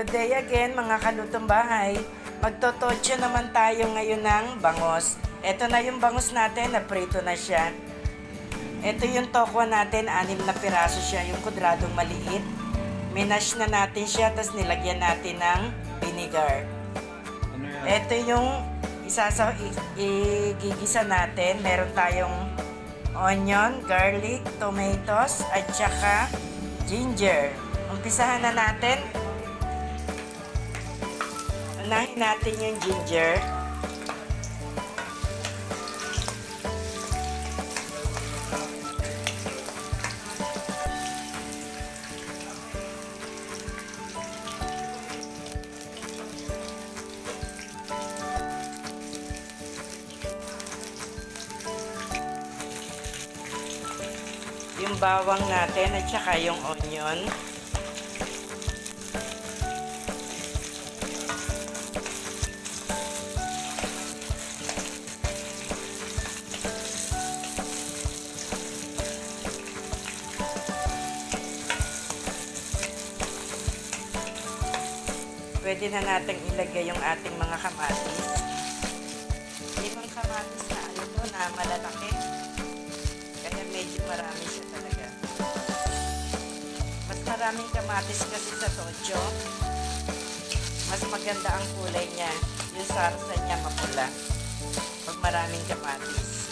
Good day again mga kalutong bahay. Magtototso naman tayo ngayon ng bangos. Ito na yung bangos natin, naprito na siya. Ito yung tokwa natin, 6 na piraso siya, yung kwadradong maliit. Minash na natin siya, tapos nilagyan natin ng vinegar. Ano yan? Ito yung igigisa natin. Meron tayong onion, garlic, tomatoes, at saka ginger. Umpisahan na natin. Unahin natin yung ginger. Yung bawang natin at saka yung onion. Pwede na natin ilagay yung ating mga kamatis. Limang kamatis na ano to, na malalaki. Kaya medyo marami siya talaga. Mas maraming kamatis kasi sa tocho. Mas maganda ang kulay niya. Yung sarsa niya mapula. Pag maraming kamatis.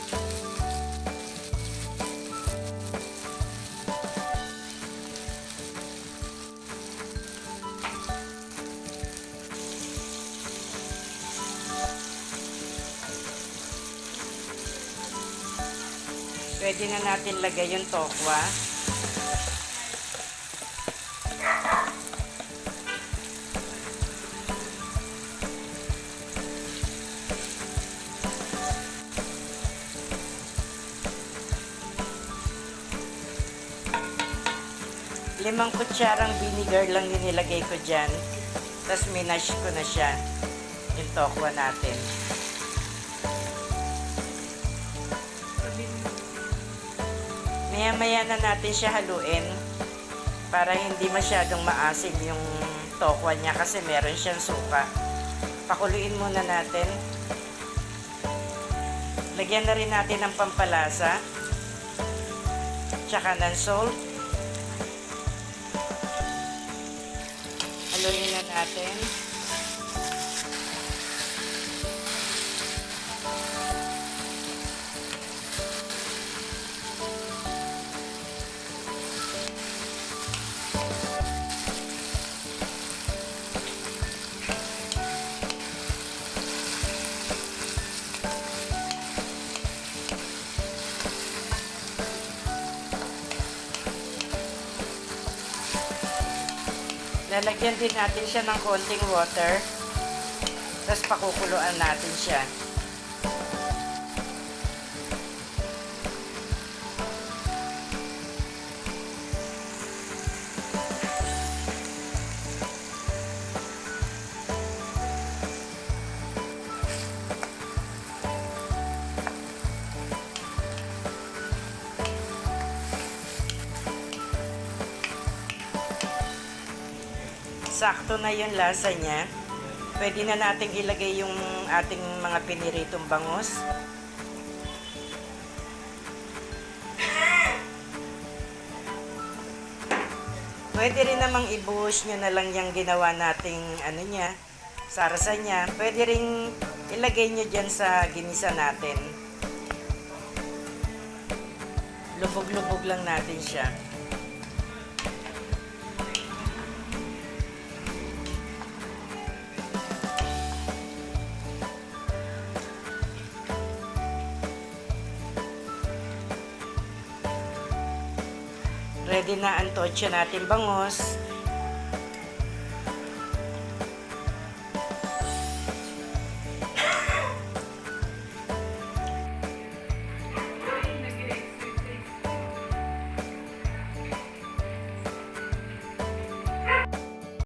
Pwede na natin lagay yung tokwa. Limang kutsarang vinegar lang nilagay ko dyan. Tapos minash ko na siya. Yung tokwa natin. Maya-maya na natin siya haluin para hindi masyadong maasim yung tokwa niya kasi meron siyang suka. Pakuluin muna natin. Lagyan na rin natin ng pampalasa tsaka ng salt. Haluin na natin. Lalagyan din natin siya ng konting water. Tapos pakukuluan natin siya. Sakto na yung lasa niya. Pwede na nating ilagay yung ating mga piniritong bangus. Pwede rin namang ibuhos nyo na lang yung ginawa nating ano niya, sarsa niya. Pwede rin ilagay nyo dyan sa ginisa natin. Lubog-lubog lang natin siya. Ready na ang tocho natin bangos.